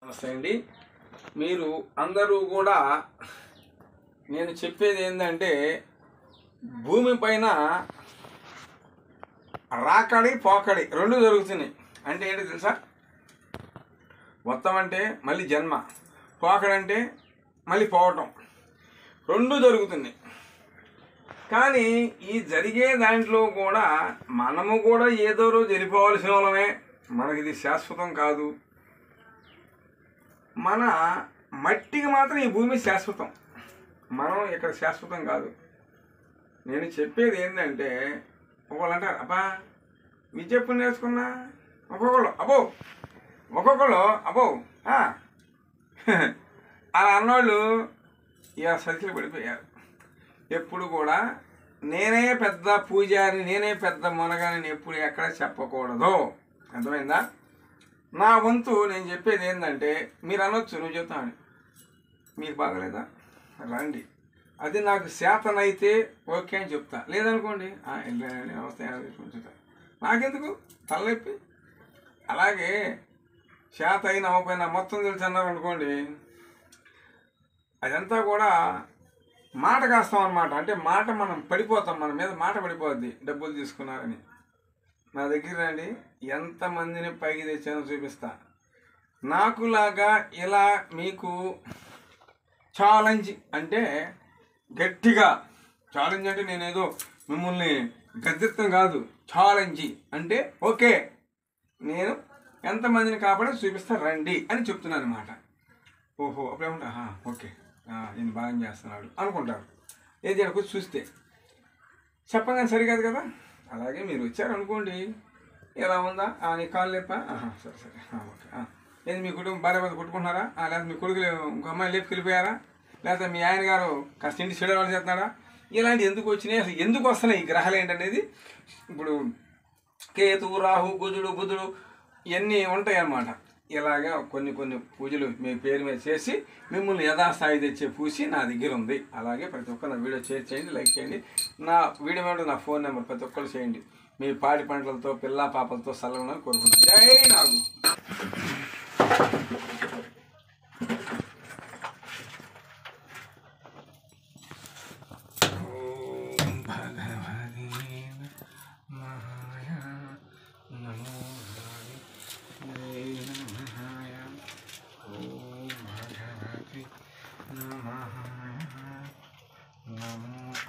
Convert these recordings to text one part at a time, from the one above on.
నమస్తే అండి. మీరు అందరూ కూడా నేను చెప్పేది ఏంటంటే భూమి పైన రాకడి పోకడి రెండు జరుగుతున్నాయి. అంటే ఏంటి తెలుసా? మొత్తం అంటే మళ్ళీ జన్మ, పోకడంటే మళ్ళీ పోవటం, రెండు జరుగుతున్నాయి. కానీ ఈ జరిగే దాంట్లో కూడా మనము కూడా ఏదో రోజు వెళ్ళిపోవాల్సిన వాళ్ళమే. మనకి ఇది శాశ్వతం కాదు. మన మట్టికి మాత్రం ఈ భూమి శాశ్వతం, మనం ఇక్కడ శాశ్వతం కాదు. నేను చెప్పేది ఏంటంటే, ఒకళ్ళు అంటారు అబ్బా విద్య ఎప్పుడు నేర్చుకున్నా, ఒక్కొక్కళ్ళు అబ్బో అలా అన్నోళ్ళు ఇక సతికిలు పడిపోయారు. ఎప్పుడు కూడా నేనే పెద్ద పూజారి, నేనే పెద్ద మునగాని ఎప్పుడు ఎక్కడ చెప్పకూడదు. అర్థమైందా? నా వంతు నేను చెప్పేది ఏంటంటే, మీరు అనొచ్చు నువ్వు చెప్తాను, మీకు బాగలేదా రండి, అది నాకు శాతనైతే ఓకే అని చెప్తా. లేదనుకోండి వెళ్ళానండి నమస్తే ఉంచుతా, నాకెందుకు తలనొప్పి. అలాగే శాత అయినా అవ్వకపోయినా మొత్తం తెలిసి అన్నారు అనుకోండి, అదంతా కూడా మాట కాస్తాం అన్నమాట. అంటే మాట మనం పడిపోతాం, మన మీద మాట పడిపోద్ది డబ్బులు తీసుకున్నారని. నా దగ్గర రండి, ఎంతమందిని పైకి తెచ్చానో చూపిస్తా. నాకులాగా ఇలా మీకు ఛాలెంజ్ అంటే గట్టిగా ఛాలెంజ్ అంటే నేనేదో మిమ్మల్ని గద్దెత్తం కాదు. ఛాలెంజ్ అంటే ఓకే నేను ఎంతమందిని కాపాడి చూపిస్తా రండి అని చెప్తున్నాను అనమాట. ఓహో అప్పుడేమంటా ఓకే నేను బాగా చేస్తున్నాడు అనుకుంటారు. ఏది అక్కడికి చూస్తే చెప్పగానే సరికాదు కదా. అలాగే మీరు వచ్చారనుకోండి, ఎలా ఉందా నీ కాళ్ళు లేపా, సరే సరే ఓకే. లేదు మీ కుటుంబం భార్య భర్త కొట్టుకుంటున్నారా, లేకపోతే మీ కొడుకులు ఇంకో అమ్మాయి లేపుకెళ్ళిపోయారా, లేకపోతే మీ ఆయన గారు కాస్త ఇంటి చెడవాళ్ళు చేస్తున్నారా, ఇలాంటి ఎందుకు వచ్చినాయి, అసలు ఎందుకు వస్తున్నాయి ఈ గ్రహాలు ఏంటనేది. ఇప్పుడు కేతు రాహు కుజుడు బుధుడు ఇవన్నీ ఉంటాయి అన్నమాట. ఇలాగే కొన్ని పూజలు మీ పేరు మీద చేసి మిమ్మల్ని యథాస్థాయి తెచ్చే పూసి నా దగ్గర ఉంది. అలాగే ప్రతి ఒక్కరు నా వీడియో షేర్ చేయండి, లైక్ చేయండి. నా వీడియో మీద నా ఫోన్ నెంబర్ ప్రతి ఒక్కరు చేయండి. మీ పాడి పంటలతో పిల్ల పాపలతో సల్లగా కోరుకుంటున్నాను. జై నాగు.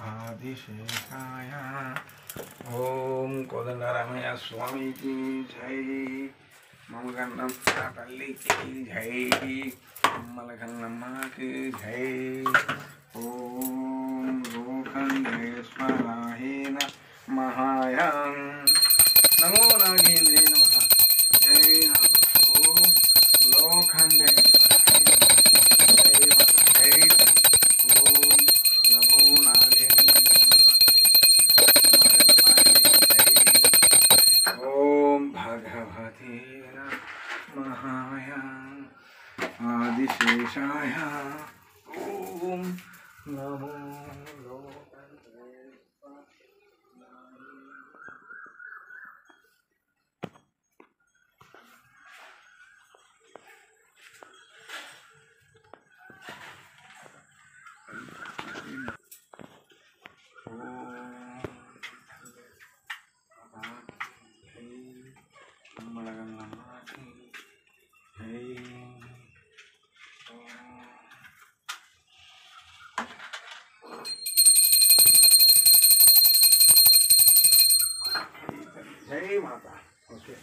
ఆదిశేషాయ ఓం కోదండరామయ్య స్వామికి జై, మమ్మగన్నం తల్లికి జై, అమ్మలగన్నమ్మకి జై. ఓం లోకండేశ్వరాయ మహాయ నమో నాగేంద్రే నమః. జై నాగు. ఓం లోకండేశ్వరాయ జై. ఓం నమో నాగేంద్రే నమః. ఓం భగవతే మహాయ ఆదిశేషాయ ఓం నమో జై మాత. ఓకే.